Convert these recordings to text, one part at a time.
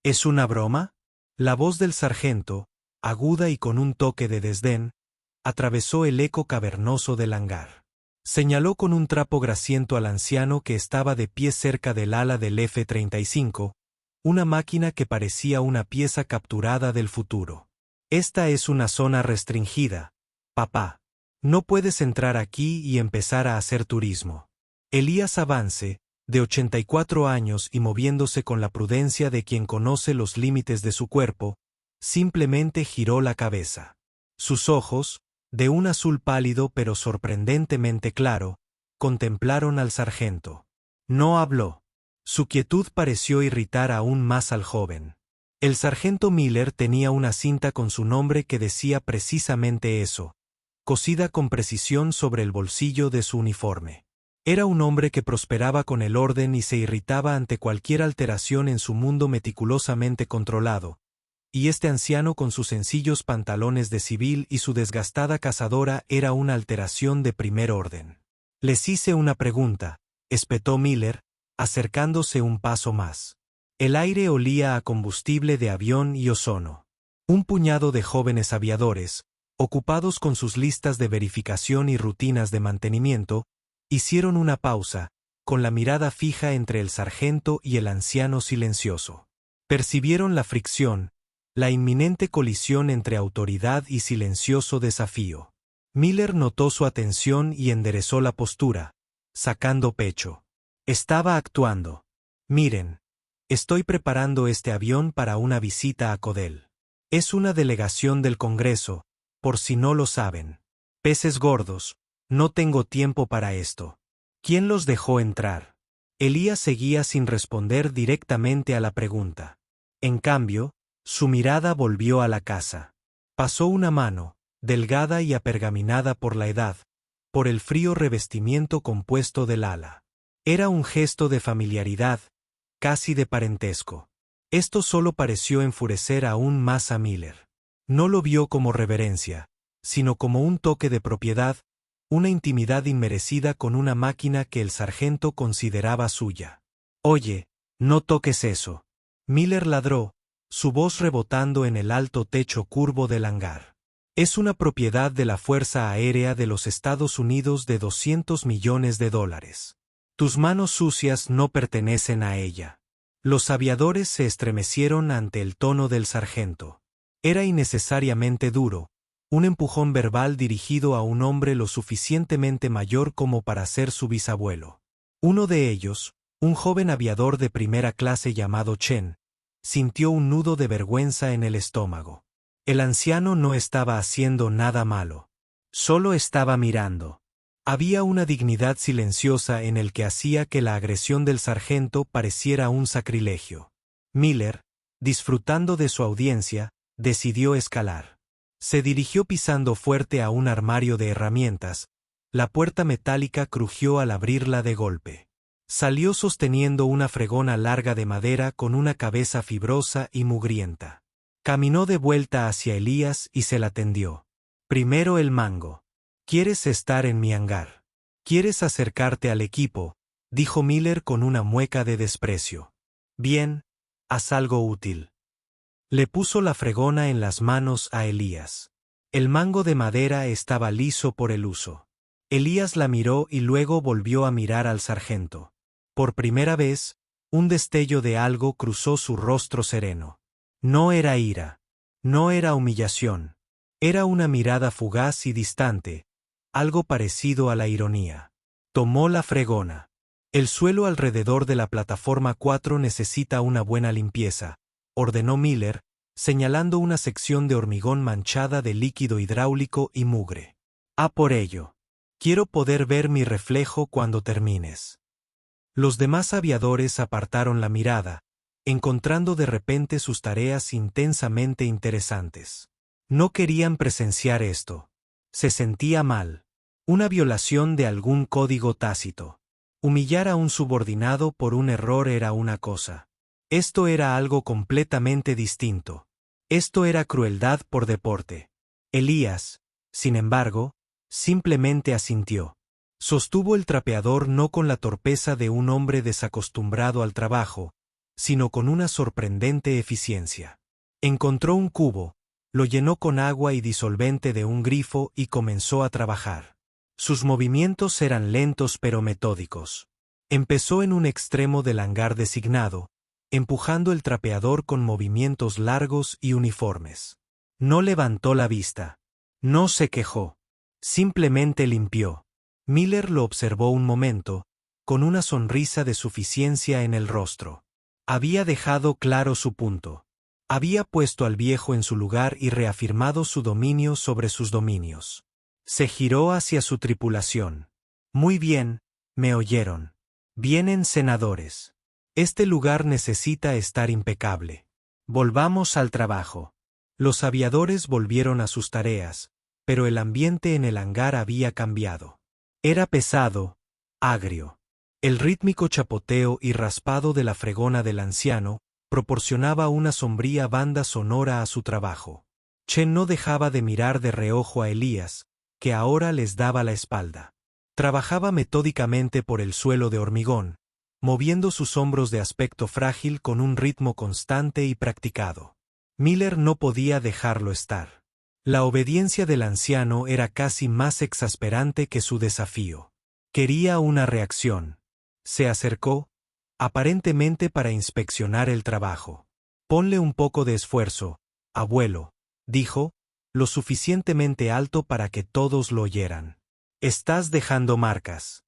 ¿Es una broma? La voz del sargento, aguda y con un toque de desdén, atravesó el eco cavernoso del hangar. Señaló con un trapo grasiento al anciano que estaba de pie cerca del ala del F-35, una máquina que parecía una pieza capturada del futuro. Esta es una zona restringida, papá. No puedes entrar aquí y empezar a hacer turismo. Elías Avance, de 84 años y moviéndose con la prudencia de quien conoce los límites de su cuerpo, simplemente giró la cabeza. Sus ojos, de un azul pálido pero sorprendentemente claro, contemplaron al sargento. No habló. Su quietud pareció irritar aún más al joven. El sargento Miller tenía una cinta con su nombre que decía precisamente eso, cosida con precisión sobre el bolsillo de su uniforme. Era un hombre que prosperaba con el orden y se irritaba ante cualquier alteración en su mundo meticulosamente controlado, y este anciano con sus sencillos pantalones de civil y su desgastada cazadora era una alteración de primer orden. Les hice una pregunta, espetó Miller, acercándose un paso más. El aire olía a combustible de avión y ozono. Un puñado de jóvenes aviadores, ocupados con sus listas de verificación y rutinas de mantenimiento, hicieron una pausa, con la mirada fija entre el sargento y el anciano silencioso. Percibieron la fricción, la inminente colisión entre autoridad y silencioso desafío. Miller notó su atención y enderezó la postura, sacando pecho. Estaba actuando. Miren, estoy preparando este avión para una visita a Codell. Es una delegación del Congreso, por si no lo saben. Peces gordos, no tengo tiempo para esto. ¿Quién los dejó entrar? Elías seguía sin responder directamente a la pregunta. En cambio, su mirada volvió a la casa. Pasó una mano, delgada y apergaminada por la edad, por el frío revestimiento compuesto del ala. Era un gesto de familiaridad, casi de parentesco. Esto solo pareció enfurecer aún más a Miller. No lo vio como reverencia, sino como un toque de propiedad, una intimidad inmerecida con una máquina que el sargento consideraba suya. Oye, no toques eso. Miller ladró, su voz rebotando en el alto techo curvo del hangar. Es una propiedad de la Fuerza Aérea de los Estados Unidos de $200 millones. Tus manos sucias no pertenecen a ella. Los aviadores se estremecieron ante el tono del sargento. Era innecesariamente duro, un empujón verbal dirigido a un hombre lo suficientemente mayor como para ser su bisabuelo. Uno de ellos, un joven aviador de primera clase llamado Chen, sintió un nudo de vergüenza en el estómago. El anciano no estaba haciendo nada malo. Solo estaba mirando. Había una dignidad silenciosa en el que hacía que la agresión del sargento pareciera un sacrilegio. Miller, disfrutando de su audiencia, decidió escalar. Se dirigió pisando fuerte a un armario de herramientas. La puerta metálica crujió al abrirla de golpe. Salió sosteniendo una fregona larga de madera con una cabeza fibrosa y mugrienta. Caminó de vuelta hacia Elías y se la tendió. Primero el mango. ¿Quieres estar en mi hangar? ¿Quieres acercarte al equipo?, dijo Miller con una mueca de desprecio. Bien, haz algo útil. Le puso la fregona en las manos a Elías. El mango de madera estaba liso por el uso. Elías la miró y luego volvió a mirar al sargento. Por primera vez, un destello de algo cruzó su rostro sereno. No era ira. No era humillación. Era una mirada fugaz y distante, algo parecido a la ironía. Tomó la fregona. El suelo alrededor de la plataforma 4 necesita una buena limpieza, ordenó Miller, señalando una sección de hormigón manchada de líquido hidráulico y mugre. A por ello. Quiero poder ver mi reflejo cuando termines. Los demás aviadores apartaron la mirada, encontrando de repente sus tareas intensamente interesantes. No querían presenciar esto. Se sentía mal. Una violación de algún código tácito. Humillar a un subordinado por un error era una cosa. Esto era algo completamente distinto. Esto era crueldad por deporte. Elías, sin embargo, simplemente asintió. Sostuvo el trapeador no con la torpeza de un hombre desacostumbrado al trabajo, sino con una sorprendente eficiencia. Encontró un cubo, lo llenó con agua y disolvente de un grifo y comenzó a trabajar. Sus movimientos eran lentos pero metódicos. Empezó en un extremo del hangar designado, empujando el trapeador con movimientos largos y uniformes. No levantó la vista. No se quejó. Simplemente limpió. Miller lo observó un momento, con una sonrisa de suficiencia en el rostro. Había dejado claro su punto. Había puesto al viejo en su lugar y reafirmado su dominio sobre sus dominios. Se giró hacia su tripulación. Muy bien, me oyeron. Vienen senadores. Este lugar necesita estar impecable. Volvamos al trabajo. Los aviadores volvieron a sus tareas, pero el ambiente en el hangar había cambiado. Era pesado, agrio. El rítmico chapoteo y raspado de la fregona del anciano proporcionaba una sombría banda sonora a su trabajo. Chen no dejaba de mirar de reojo a Elías, que ahora les daba la espalda. Trabajaba metódicamente por el suelo de hormigón, moviendo sus hombros de aspecto frágil con un ritmo constante y practicado. Miller no podía dejarlo estar. La obediencia del anciano era casi más exasperante que su desafío. Quería una reacción. Se acercó, aparentemente para inspeccionar el trabajo. Ponle un poco de esfuerzo, abuelo, dijo, lo suficientemente alto para que todos lo oyeran. Estás dejando marcas.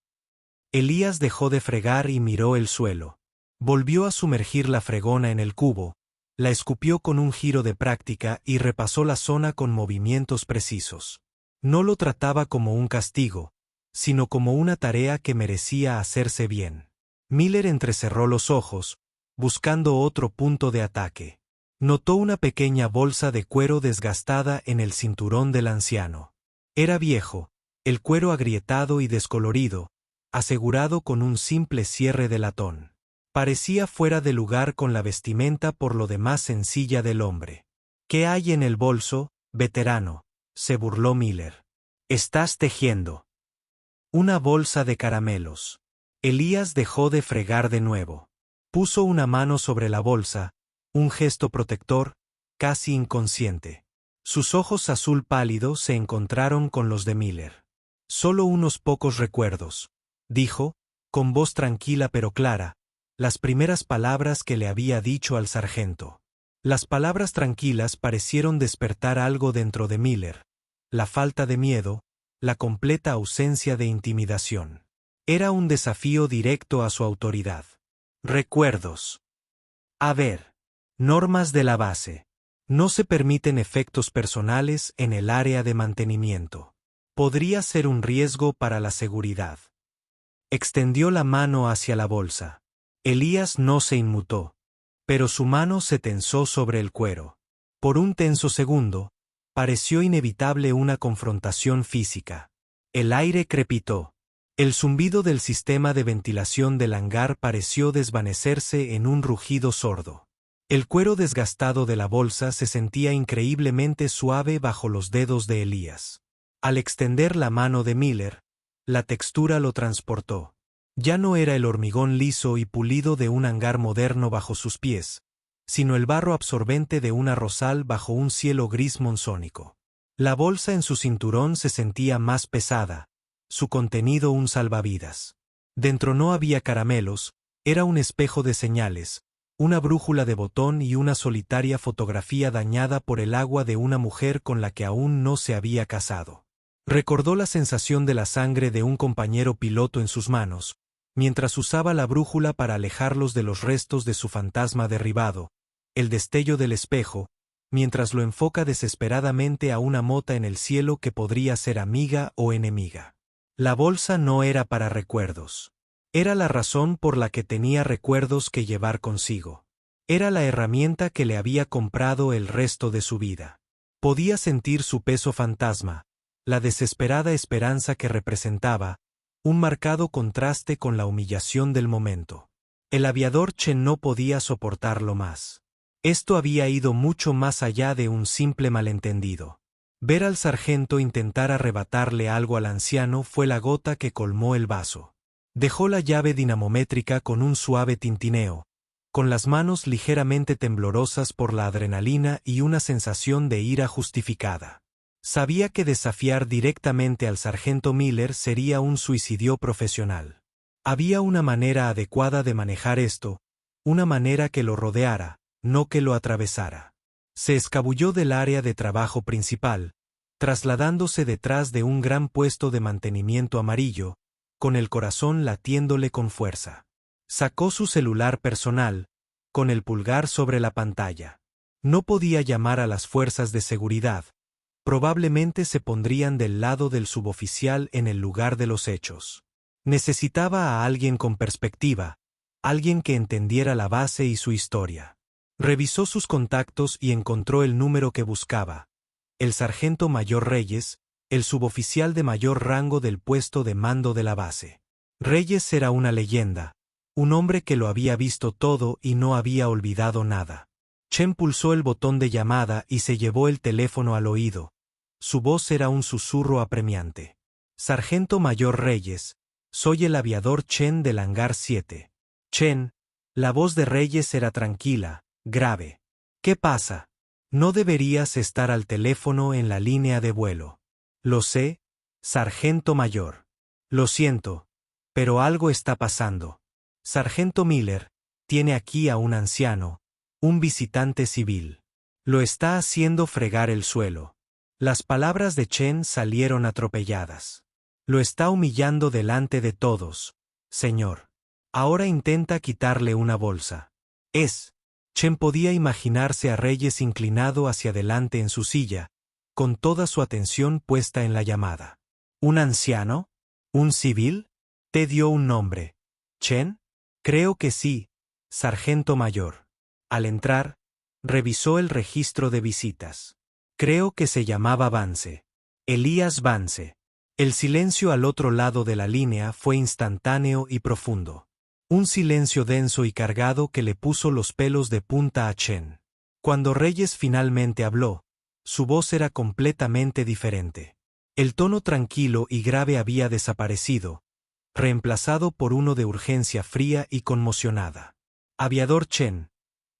Elías dejó de fregar y miró el suelo. Volvió a sumergir la fregona en el cubo, la escupió con un giro de práctica y repasó la zona con movimientos precisos. No lo trataba como un castigo, sino como una tarea que merecía hacerse bien. Miller entrecerró los ojos, buscando otro punto de ataque. Notó una pequeña bolsa de cuero desgastada en el cinturón del anciano. Era viejo, el cuero agrietado y descolorido, asegurado con un simple cierre de latón. Parecía fuera de lugar con la vestimenta por lo demás sencilla del hombre. ¿Qué hay en el bolso, veterano?, se burló Miller. Estás tejiendo. Una bolsa de caramelos. Elías dejó de fregar de nuevo. Puso una mano sobre la bolsa, un gesto protector, casi inconsciente. Sus ojos azul pálido se encontraron con los de Miller. Solo unos pocos recuerdos, dijo, con voz tranquila pero clara, las primeras palabras que le había dicho al sargento. Las palabras tranquilas parecieron despertar algo dentro de Miller. La falta de miedo, la completa ausencia de intimidación. Era un desafío directo a su autoridad. Recuerdos. A ver. Normas de la base. No se permiten efectos personales en el área de mantenimiento. Podría ser un riesgo para la seguridad. Extendió la mano hacia la bolsa. Elías no se inmutó, pero su mano se tensó sobre el cuero. Por un tenso segundo, pareció inevitable una confrontación física. El aire crepitó. El zumbido del sistema de ventilación del hangar pareció desvanecerse en un rugido sordo. El cuero desgastado de la bolsa se sentía increíblemente suave bajo los dedos de Elías. Al extender la mano de Miller, la textura lo transportó. Ya no era el hormigón liso y pulido de un hangar moderno bajo sus pies, sino el barro absorbente de un arrozal bajo un cielo gris monzónico. La bolsa en su cinturón se sentía más pesada, su contenido un salvavidas. Dentro no había caramelos, era un espejo de señales, una brújula de botón y una solitaria fotografía dañada por el agua de una mujer con la que aún no se había casado. Recordó la sensación de la sangre de un compañero piloto en sus manos, mientras usaba la brújula para alejarlos de los restos de su fantasma derribado, el destello del espejo, mientras lo enfoca desesperadamente a una mota en el cielo que podría ser amiga o enemiga. La bolsa no era para recuerdos. Era la razón por la que tenía recuerdos que llevar consigo. Era la herramienta que le había comprado el resto de su vida. Podía sentir su peso fantasma, la desesperada esperanza que representaba, un marcado contraste con la humillación del momento. El aviador Chen no podía soportarlo más. Esto había ido mucho más allá de un simple malentendido. Ver al sargento intentar arrebatarle algo al anciano fue la gota que colmó el vaso. Dejó la llave dinamométrica con un suave tintineo, con las manos ligeramente temblorosas por la adrenalina y una sensación de ira justificada. Sabía que desafiar directamente al sargento Miller sería un suicidio profesional. Había una manera adecuada de manejar esto, una manera que lo rodeara, no que lo atravesara. Se escabulló del área de trabajo principal, trasladándose detrás de un gran puesto de mantenimiento amarillo, con el corazón latiéndole con fuerza. Sacó su celular personal, con el pulgar sobre la pantalla. No podía llamar a las fuerzas de seguridad. Probablemente se pondrían del lado del suboficial en el lugar de los hechos. Necesitaba a alguien con perspectiva, alguien que entendiera la base y su historia. Revisó sus contactos y encontró el número que buscaba. El sargento mayor Reyes, el suboficial de mayor rango del puesto de mando de la base. Reyes era una leyenda, un hombre que lo había visto todo y no había olvidado nada. Chen pulsó el botón de llamada y se llevó el teléfono al oído. Su voz era un susurro apremiante. Sargento mayor Reyes, soy el aviador Chen del hangar 7. Chen, la voz de Reyes era tranquila, grave. ¿Qué pasa? No deberías estar al teléfono en la línea de vuelo. Lo sé, sargento mayor. Lo siento, pero algo está pasando. Sargento Miller, tiene aquí a un anciano, un visitante civil. Lo está haciendo fregar el suelo. Las palabras de Chen salieron atropelladas. Lo está humillando delante de todos, señor. Ahora intenta quitarle una bolsa. Chen podía imaginarse a Reyes inclinado hacia adelante en su silla, con toda su atención puesta en la llamada. ¿Un anciano? ¿Un civil? ¿Te dio un nombre? ¿Chen? Creo que sí, sargento mayor. Al entrar, revisó el registro de visitas. Creo que se llamaba Vance. Elías Vance. El silencio al otro lado de la línea fue instantáneo y profundo. Un silencio denso y cargado que le puso los pelos de punta a Chen. Cuando Reyes finalmente habló, su voz era completamente diferente. El tono tranquilo y grave había desaparecido, reemplazado por uno de urgencia fría y conmocionada. Aviador Chen,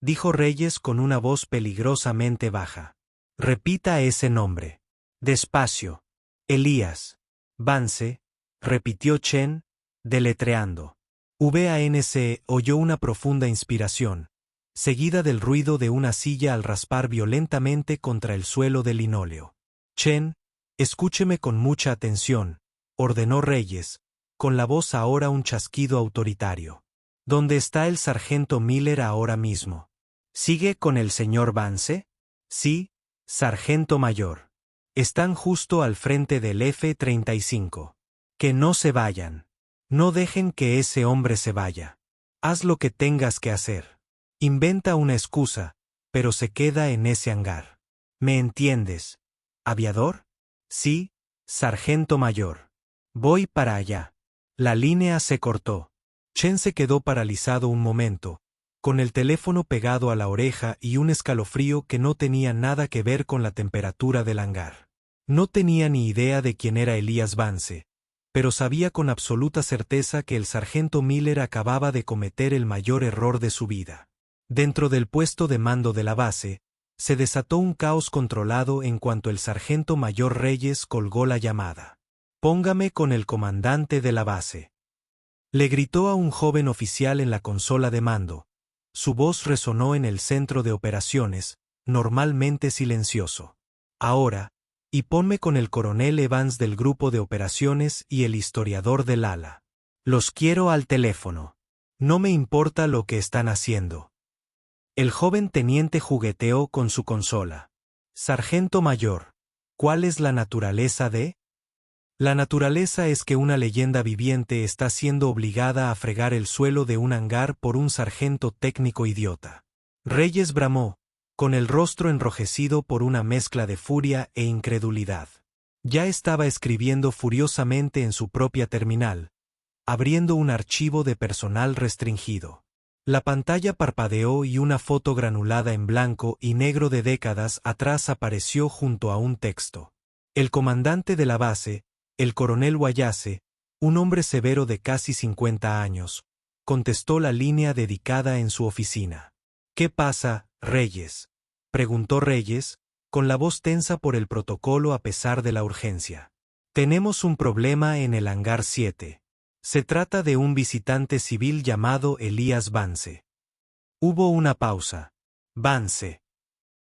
dijo Reyes con una voz peligrosamente baja. Repita ese nombre. Despacio. Elías. Vance, repitió Chen, deletreando. Vance oyó una profunda inspiración, seguida del ruido de una silla al raspar violentamente contra el suelo de linóleo. Chen, escúcheme con mucha atención, ordenó Reyes, con la voz ahora un chasquido autoritario. ¿Dónde está el sargento Miller ahora mismo? ¿Sigue con el señor Vance? Sí, sargento mayor. Están justo al frente del F-35. Que no se vayan. No dejen que ese hombre se vaya. Haz lo que tengas que hacer. Inventa una excusa, pero se queda en ese hangar. ¿Me entiendes? ¿Aviador? Sí, sargento mayor. Voy para allá. La línea se cortó. Chen se quedó paralizado un momento, con el teléfono pegado a la oreja y un escalofrío que no tenía nada que ver con la temperatura del hangar. No tenía ni idea de quién era Elías Vance, pero sabía con absoluta certeza que el sargento Miller acababa de cometer el mayor error de su vida. Dentro del puesto de mando de la base, se desató un caos controlado en cuanto el sargento mayor Reyes colgó la llamada. Póngame con el comandante de la base. Le gritó a un joven oficial en la consola de mando. Su voz resonó en el centro de operaciones, normalmente silencioso. Ahora, y ponme con el coronel Evans del grupo de operaciones y el historiador del ala. Los quiero al teléfono. No me importa lo que están haciendo. El joven teniente jugueteó con su consola. Sargento mayor, ¿cuál es la naturaleza de? La naturaleza es que una leyenda viviente está siendo obligada a fregar el suelo de un hangar por un sargento técnico idiota. Reyes bramó, con el rostro enrojecido por una mezcla de furia e incredulidad. Ya estaba escribiendo furiosamente en su propia terminal, abriendo un archivo de personal restringido. La pantalla parpadeó y una foto granulada en blanco y negro de décadas atrás apareció junto a un texto. El comandante de la base, el coronel Wayase, un hombre severo de casi 50 años, contestó la línea dedicada en su oficina. ¿Qué pasa, Reyes?, preguntó Reyes, con la voz tensa por el protocolo a pesar de la urgencia. Tenemos un problema en el hangar 7. Se trata de un visitante civil llamado Elías Vance. Hubo una pausa. Vance.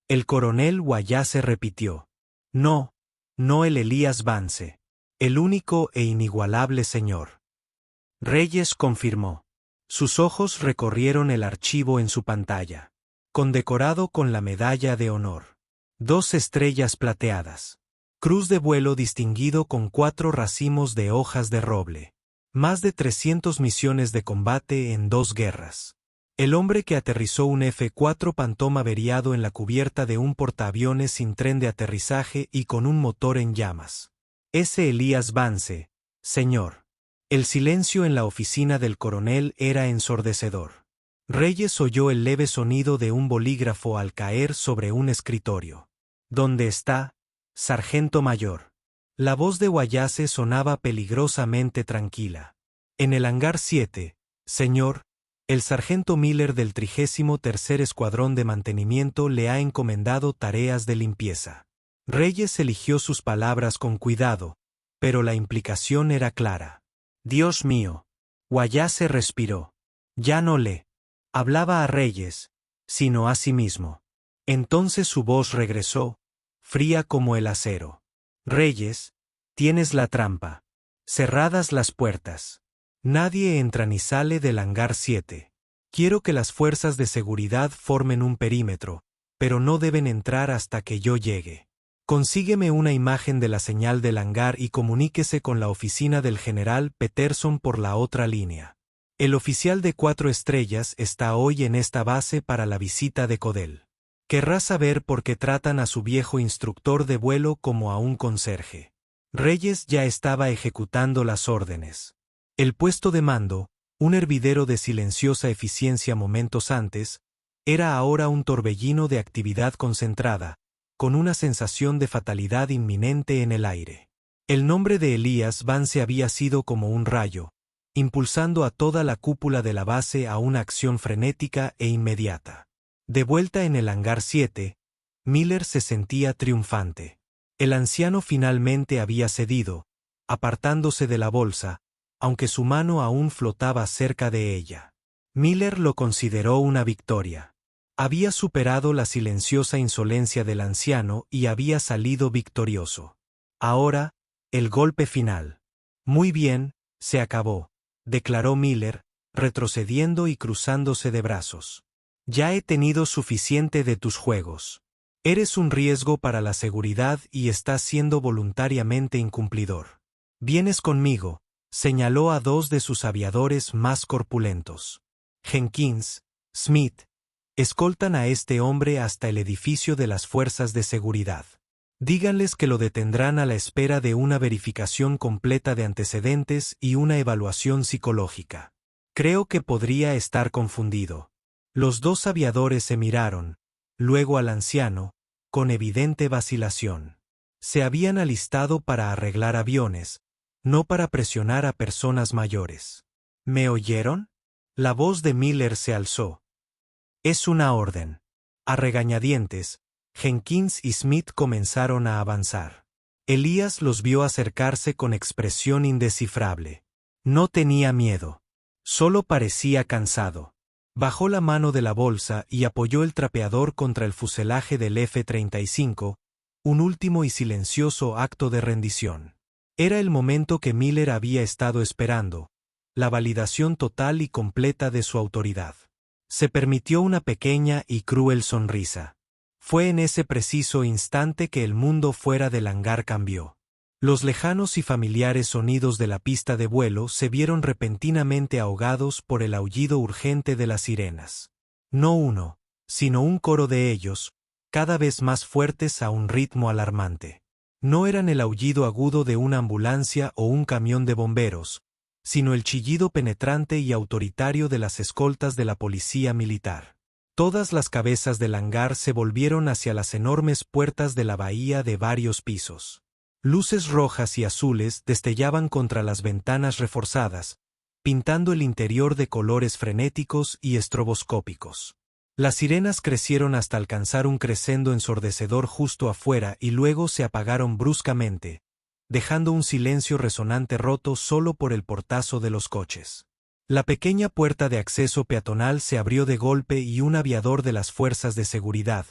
El coronel Wayase repitió. No, no el Elías Vance. El único e inigualable señor. Reyes confirmó. Sus ojos recorrieron el archivo en su pantalla. Condecorado con la medalla de honor. 2 estrellas plateadas. Cruz de vuelo distinguido con 4 racimos de hojas de roble. Más de 300 misiones de combate en 2 guerras. El hombre que aterrizó un F-4 Phantom averiado en la cubierta de un portaaviones sin tren de aterrizaje y con un motor en llamas. Ese Elías Vance, señor. El silencio en la oficina del coronel era ensordecedor. Reyes oyó el leve sonido de un bolígrafo al caer sobre un escritorio. ¿Dónde está, sargento mayor? La voz de Wayase sonaba peligrosamente tranquila. En el hangar 7, señor, el sargento Miller del 33º Escuadrón de Mantenimiento le ha encomendado tareas de limpieza. Reyes eligió sus palabras con cuidado, pero la implicación era clara. Dios mío. Wayase respiró. Ya no le hablaba a Reyes, sino a sí mismo. Entonces su voz regresó, fría como el acero. Reyes, tienes la trampa. Cerradas las puertas. Nadie entra ni sale del hangar 7. Quiero que las fuerzas de seguridad formen un perímetro, pero no deben entrar hasta que yo llegue. Consígueme una imagen de la señal del hangar y comuníquese con la oficina del general Peterson por la otra línea. El oficial de 4 estrellas está hoy en esta base para la visita de Codel. Querrá saber por qué tratan a su viejo instructor de vuelo como a un conserje. Reyes ya estaba ejecutando las órdenes. El puesto de mando, un hervidero de silenciosa eficiencia momentos antes, era ahora un torbellino de actividad concentrada, con una sensación de fatalidad inminente en el aire. El nombre de Elías Vance había sido como un rayo, impulsando a toda la cúpula de la base a una acción frenética e inmediata. De vuelta en el hangar 7, Miller se sentía triunfante. El anciano finalmente había cedido, apartándose de la bolsa, aunque su mano aún flotaba cerca de ella. Miller lo consideró una victoria. Había superado la silenciosa insolencia del anciano y había salido victorioso. Ahora, el golpe final. Muy bien, se acabó, declaró Miller, retrocediendo y cruzándose de brazos. Ya he tenido suficiente de tus juegos. Eres un riesgo para la seguridad y estás siendo voluntariamente incumplidor. Vienes conmigo, señaló a 2 de sus aviadores más corpulentos. Jenkins, Smith, escoltan a este hombre hasta el edificio de las fuerzas de seguridad. Díganles que lo detendrán a la espera de una verificación completa de antecedentes y una evaluación psicológica. Creo que podría estar confundido. Los 2 aviadores se miraron, luego al anciano, con evidente vacilación. Se habían alistado para arreglar aviones, no para presionar a personas mayores. ¿Me oyeron? La voz de Miller se alzó. Es una orden. A regañadientes, Jenkins y Smith comenzaron a avanzar. Elías los vio acercarse con expresión indescifrable. No tenía miedo. Solo parecía cansado. Bajó la mano de la bolsa y apoyó el trapeador contra el fuselaje del F-35, un último y silencioso acto de rendición. Era el momento que Miller había estado esperando, la validación total y completa de su autoridad. Se permitió una pequeña y cruel sonrisa. Fue en ese preciso instante que el mundo fuera del hangar cambió. Los lejanos y familiares sonidos de la pista de vuelo se vieron repentinamente ahogados por el aullido urgente de las sirenas. No uno, sino un coro de ellos, cada vez más fuertes a un ritmo alarmante. No eran el aullido agudo de una ambulancia o un camión de bomberos, sino el chillido penetrante y autoritario de las escoltas de la policía militar. Todas las cabezas del hangar se volvieron hacia las enormes puertas de la bahía de varios pisos. Luces rojas y azules destellaban contra las ventanas reforzadas, pintando el interior de colores frenéticos y estroboscópicos. Las sirenas crecieron hasta alcanzar un crescendo ensordecedor justo afuera y luego se apagaron bruscamente, dejando un silencio resonante roto solo por el portazo de los coches. La pequeña puerta de acceso peatonal se abrió de golpe y un aviador de las fuerzas de seguridad,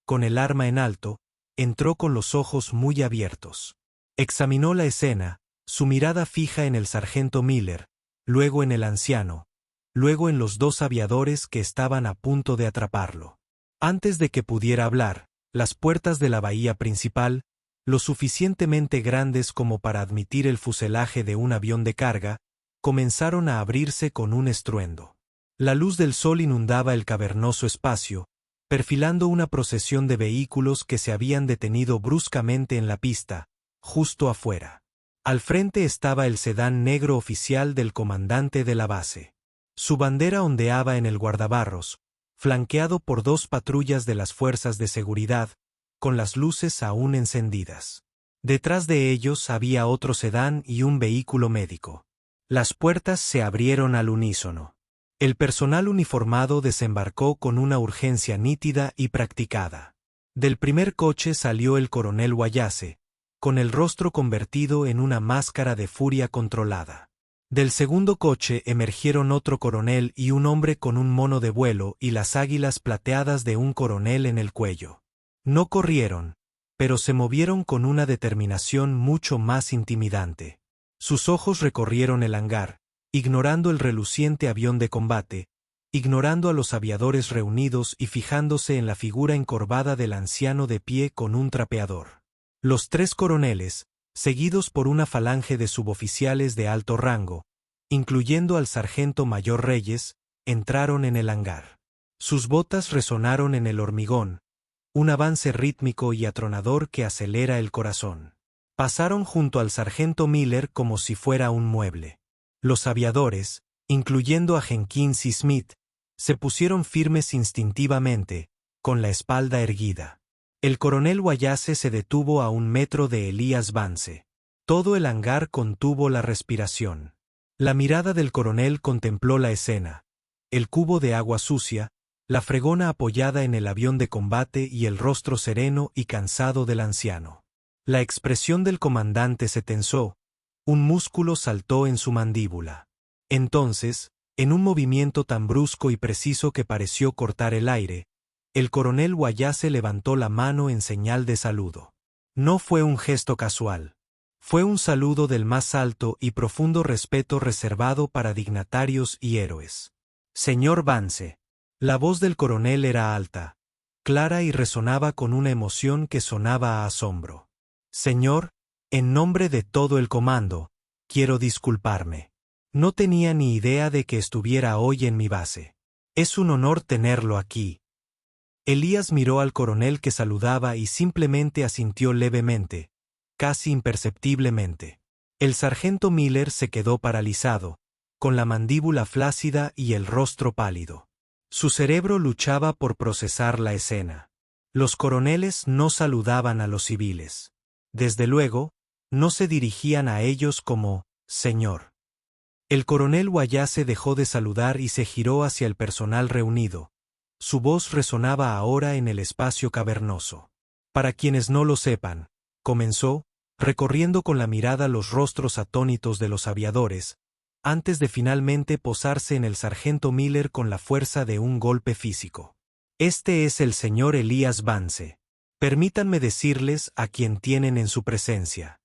con el arma en alto, entró con los ojos muy abiertos. Examinó la escena, su mirada fija en el sargento Miller, luego en el anciano, luego en los dos aviadores que estaban a punto de atraparlo. Antes de que pudiera hablar, las puertas de la bahía principal, lo suficientemente grandes como para admitir el fuselaje de un avión de carga, comenzaron a abrirse con un estruendo. La luz del sol inundaba el cavernoso espacio, perfilando una procesión de vehículos que se habían detenido bruscamente en la pista, justo afuera. Al frente estaba el sedán negro oficial del comandante de la base. Su bandera ondeaba en el guardabarros, flanqueado por dos patrullas de las fuerzas de seguridad, con las luces aún encendidas. Detrás de ellos había otro sedán y un vehículo médico. Las puertas se abrieron al unísono. El personal uniformado desembarcó con una urgencia nítida y practicada. Del primer coche salió el coronel Wayase, con el rostro convertido en una máscara de furia controlada. Del segundo coche emergieron otro coronel y un hombre con un mono de vuelo y las águilas plateadas de un coronel en el cuello. No corrieron, pero se movieron con una determinación mucho más intimidante. Sus ojos recorrieron el hangar, ignorando el reluciente avión de combate, ignorando a los aviadores reunidos y fijándose en la figura encorvada del anciano de pie con un trapeador. Los tres coroneles, seguidos por una falange de suboficiales de alto rango, incluyendo al sargento mayor Reyes, entraron en el hangar. Sus botas resonaron en el hormigón, un avance rítmico y atronador que acelera el corazón. Pasaron junto al sargento Miller como si fuera un mueble. Los aviadores, incluyendo a Jenkins y Smith, se pusieron firmes instintivamente, con la espalda erguida. El coronel Wayase se detuvo a 1 metro de Elías Vance. Todo el hangar contuvo la respiración. La mirada del coronel contempló la escena, el cubo de agua sucia, la fregona apoyada en el avión de combate y el rostro sereno y cansado del anciano. La expresión del comandante se tensó, un músculo saltó en su mandíbula. Entonces, en un movimiento tan brusco y preciso que pareció cortar el aire, el coronel Wayase levantó la mano en señal de saludo. No fue un gesto casual. Fue un saludo del más alto y profundo respeto reservado para dignatarios y héroes. Señor Vance. La voz del coronel era alta, clara y resonaba con una emoción que sonaba a asombro. Señor, en nombre de todo el comando, quiero disculparme. No tenía ni idea de que estuviera hoy en mi base. Es un honor tenerlo aquí. Elías miró al coronel que saludaba y simplemente asintió levemente, casi imperceptiblemente. El sargento Miller se quedó paralizado, con la mandíbula flácida y el rostro pálido. Su cerebro luchaba por procesar la escena. Los coroneles no saludaban a los civiles. Desde luego, no se dirigían a ellos como «señor». El coronel Wayase dejó de saludar y se giró hacia el personal reunido. Su voz resonaba ahora en el espacio cavernoso. Para quienes no lo sepan, comenzó, recorriendo con la mirada los rostros atónitos de los aviadores, antes de finalmente posarse en el sargento Miller con la fuerza de un golpe físico. Este es el señor Elías Vance. Permítanme decirles a quien tienen en su presencia.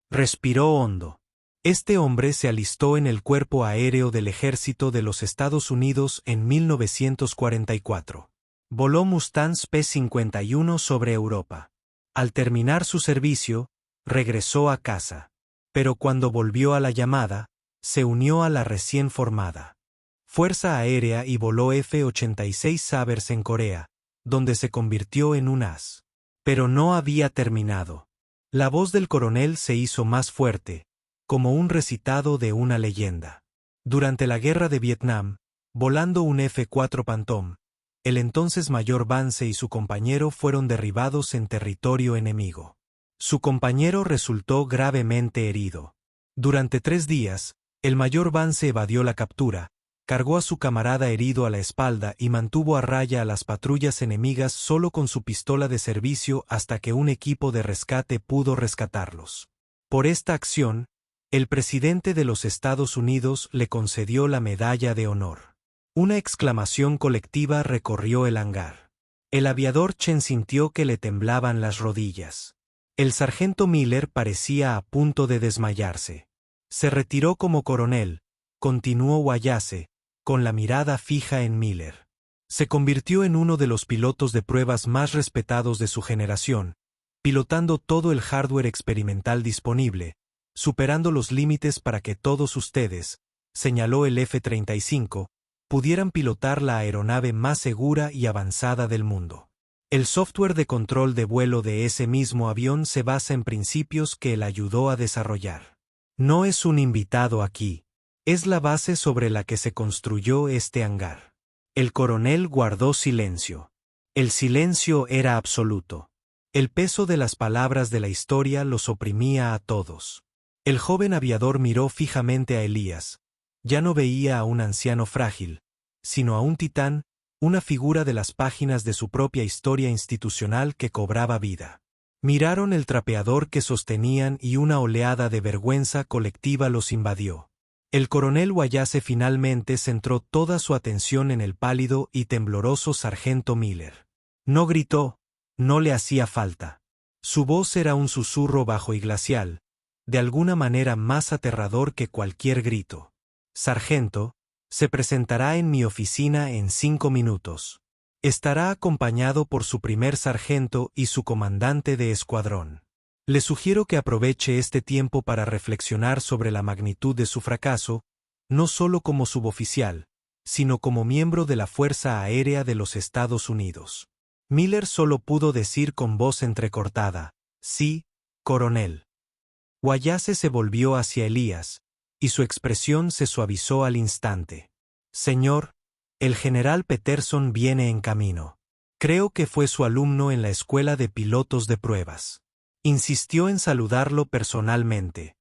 Respiró hondo. Este hombre se alistó en el Cuerpo Aéreo del Ejército de los Estados Unidos en 1944. Voló Mustangs P-51 sobre Europa. Al terminar su servicio, regresó a casa. Pero cuando volvió a la llamada, se unió a la recién formada Fuerza Aérea y voló F-86 Sabres en Corea, donde se convirtió en un as. Pero no había terminado. La voz del coronel se hizo más fuerte, como un recitado de una leyenda. Durante la guerra de Vietnam, volando un F-4 Phantom, el entonces mayor Vance y su compañero fueron derribados en territorio enemigo. Su compañero resultó gravemente herido. Durante 3 días, el mayor Vance evadió la captura, cargó a su camarada herido a la espalda y mantuvo a raya a las patrullas enemigas solo con su pistola de servicio hasta que un equipo de rescate pudo rescatarlos. Por esta acción, el presidente de los Estados Unidos le concedió la Medalla de Honor. Una exclamación colectiva recorrió el hangar. El aviador Chen sintió que le temblaban las rodillas. El sargento Miller parecía a punto de desmayarse. Se retiró como coronel, continuó Wallace, con la mirada fija en Miller. Se convirtió en uno de los pilotos de pruebas más respetados de su generación, pilotando todo el hardware experimental disponible, superando los límites para que todos ustedes, señaló el F-35, pudieran pilotar la aeronave más segura y avanzada del mundo. El software de control de vuelo de ese mismo avión se basa en principios que él ayudó a desarrollar. No es un invitado aquí. Es la base sobre la que se construyó este hangar. El coronel guardó silencio. El silencio era absoluto. El peso de las palabras de la historia los oprimía a todos. El joven aviador miró fijamente a Elías. Ya no veía a un anciano frágil, sino a un titán, una figura de las páginas de su propia historia institucional que cobraba vida. Miraron el trapeador que sostenían y una oleada de vergüenza colectiva los invadió. El coronel Wallace finalmente centró toda su atención en el pálido y tembloroso sargento Miller. No gritó, no le hacía falta. Su voz era un susurro bajo y glacial, de alguna manera más aterrador que cualquier grito. Sargento, se presentará en mi oficina en 5 minutos. Estará acompañado por su primer sargento y su comandante de escuadrón. Le sugiero que aproveche este tiempo para reflexionar sobre la magnitud de su fracaso, no solo como suboficial, sino como miembro de la Fuerza Aérea de los Estados Unidos. Miller solo pudo decir con voz entrecortada, «Sí, coronel». Wallace se volvió hacia Elías, y su expresión se suavizó al instante. «Señor, el general Peterson viene en camino. Creo que fue su alumno en la escuela de pilotos de pruebas». Insistió en saludarlo personalmente.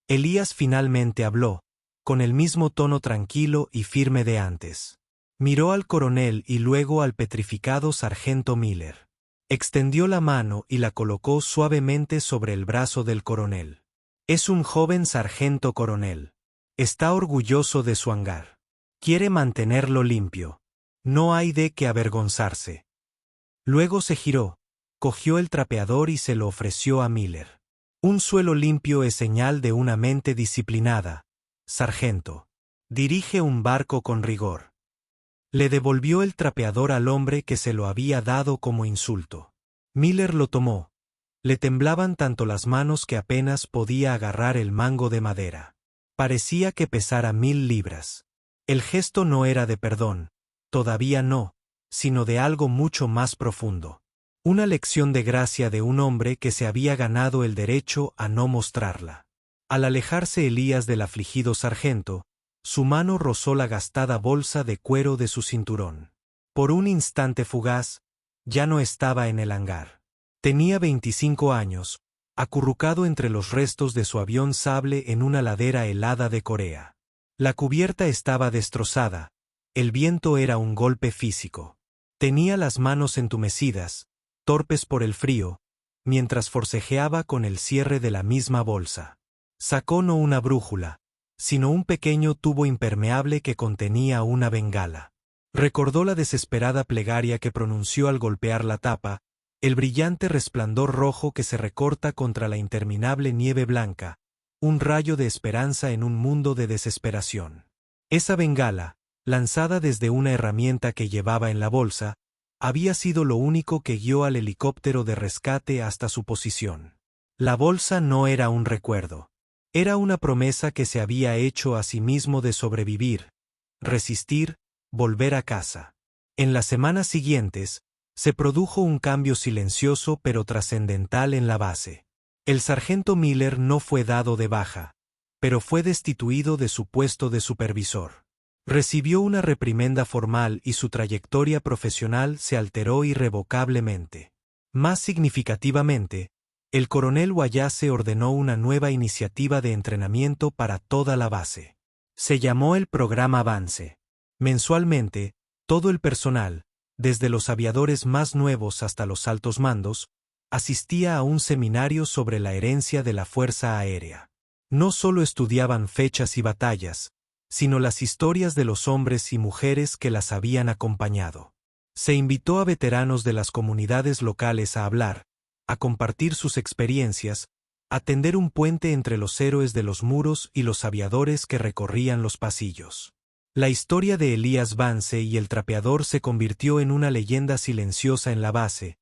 Elías finalmente habló, con el mismo tono tranquilo y firme de antes. Miró al coronel y luego al petrificado sargento Miller. Extendió la mano y la colocó suavemente sobre el brazo del coronel. Es un joven sargento coronel. Está orgulloso de su hangar. Quiere mantenerlo limpio. No hay de qué avergonzarse. Luego se giró. Cogió el trapeador y se lo ofreció a Miller. Un suelo limpio es señal de una mente disciplinada. Sargento. Dirige un barco con rigor. Le devolvió el trapeador al hombre que se lo había dado como insulto. Miller lo tomó. Le temblaban tanto las manos que apenas podía agarrar el mango de madera. Parecía que pesara 1000 libras. El gesto no era de perdón, todavía no, sino de algo mucho más profundo. Una lección de gracia de un hombre que se había ganado el derecho a no mostrarla. Al alejarse Elías del afligido sargento, su mano rozó la gastada bolsa de cuero de su cinturón. Por un instante fugaz, ya no estaba en el hangar. Tenía 25 años, acurrucado entre los restos de su avión Sable en una ladera helada de Corea. La cubierta estaba destrozada, el viento era un golpe físico. Tenía las manos entumecidas, torpes por el frío, mientras forcejeaba con el cierre de la misma bolsa. Sacó no una brújula, sino un pequeño tubo impermeable que contenía una bengala. Recordó la desesperada plegaria que pronunció al golpear la tapa, el brillante resplandor rojo que se recorta contra la interminable nieve blanca, un rayo de esperanza en un mundo de desesperación. Esa bengala, lanzada desde una herramienta que llevaba en la bolsa, había sido lo único que guió al helicóptero de rescate hasta su posición. La bolsa no era un recuerdo. Era una promesa que se había hecho a sí mismo de sobrevivir, resistir, volver a casa. En las semanas siguientes, se produjo un cambio silencioso pero trascendental en la base. El sargento Miller no fue dado de baja, pero fue destituido de su puesto de supervisor. Recibió una reprimenda formal y su trayectoria profesional se alteró irrevocablemente. Más significativamente, el coronel Wallace ordenó una nueva iniciativa de entrenamiento para toda la base. Se llamó el Programa Vance. Mensualmente, todo el personal, desde los aviadores más nuevos hasta los altos mandos, asistía a un seminario sobre la herencia de la Fuerza Aérea. No solo estudiaban fechas y batallas, sino las historias de los hombres y mujeres que las habían acompañado. Se invitó a veteranos de las comunidades locales a hablar, a compartir sus experiencias, a tender un puente entre los héroes de los muros y los aviadores que recorrían los pasillos. La historia de Elías Vance y el trapeador se convirtió en una leyenda silenciosa en la base,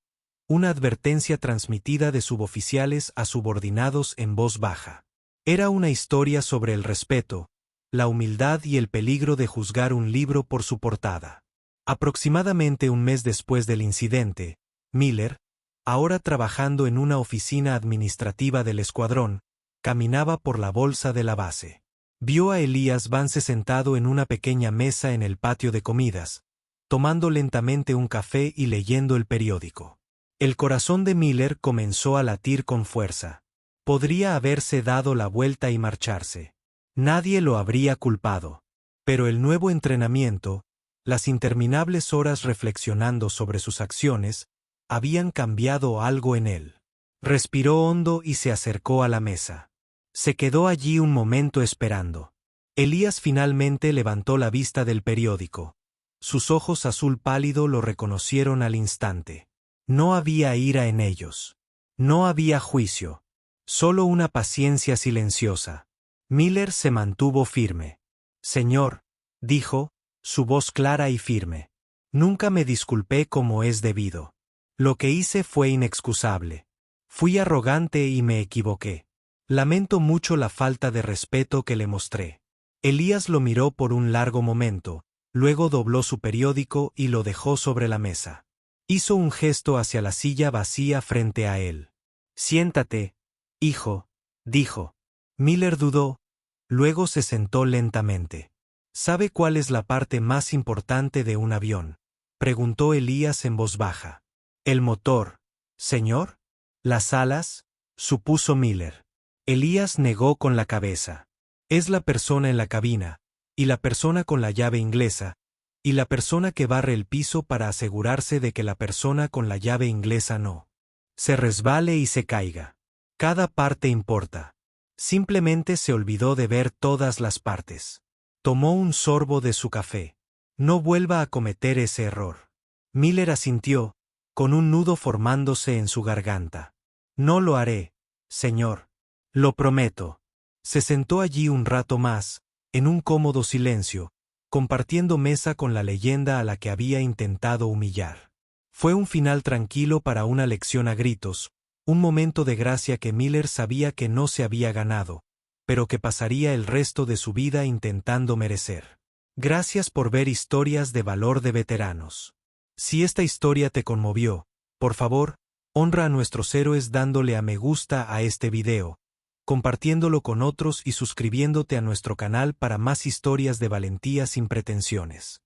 una advertencia transmitida de suboficiales a subordinados en voz baja. Era una historia sobre el respeto, la humildad y el peligro de juzgar un libro por su portada. Aproximadamente un mes después del incidente, Miller, ahora trabajando en una oficina administrativa del escuadrón, caminaba por la bolsa de la base. Vio a Elías Vance sentado en una pequeña mesa en el patio de comidas, tomando lentamente un café y leyendo el periódico. El corazón de Miller comenzó a latir con fuerza. Podría haberse dado la vuelta y marcharse. Nadie lo habría culpado. Pero el nuevo entrenamiento, las interminables horas reflexionando sobre sus acciones, habían cambiado algo en él. Respiró hondo y se acercó a la mesa. Se quedó allí un momento esperando. Elías finalmente levantó la vista del periódico. Sus ojos azul pálido lo reconocieron al instante. No había ira en ellos. No había juicio. Solo una paciencia silenciosa. Miller se mantuvo firme. «Señor», dijo, su voz clara y firme. «Nunca me disculpé como es debido. Lo que hice fue inexcusable. Fui arrogante y me equivoqué. Lamento mucho la falta de respeto que le mostré». Elías lo miró por un largo momento, luego dobló su periódico y lo dejó sobre la mesa. Hizo un gesto hacia la silla vacía frente a él. «Siéntate, hijo», dijo. Miller dudó, luego se sentó lentamente. «¿Sabe cuál es la parte más importante de un avión?», preguntó Elías en voz baja. «El motor, señor». «¿Las alas?», supuso Miller. Elías negó con la cabeza. «Es la persona en la cabina, y la persona con la llave inglesa, y la persona que barre el piso para asegurarse de que la persona con la llave inglesa no se resbale y se caiga. Cada parte importa». Simplemente se olvidó de ver todas las partes. Tomó un sorbo de su café. «No vuelva a cometer ese error». Miller asintió, con un nudo formándose en su garganta. «No lo haré, señor. Lo prometo». Se sentó allí un rato más, en un cómodo silencio, compartiendo mesa con la leyenda a la que había intentado humillar. Fue un final tranquilo para una lección a gritos, un momento de gracia que Miller sabía que no se había ganado, pero que pasaría el resto de su vida intentando merecer. Gracias por ver Historias de Valor de Veteranos. Si esta historia te conmovió, por favor, honra a nuestros héroes dándole a me gusta a este video, compartiéndolo con otros y suscribiéndote a nuestro canal para más historias de valentía sin pretensiones.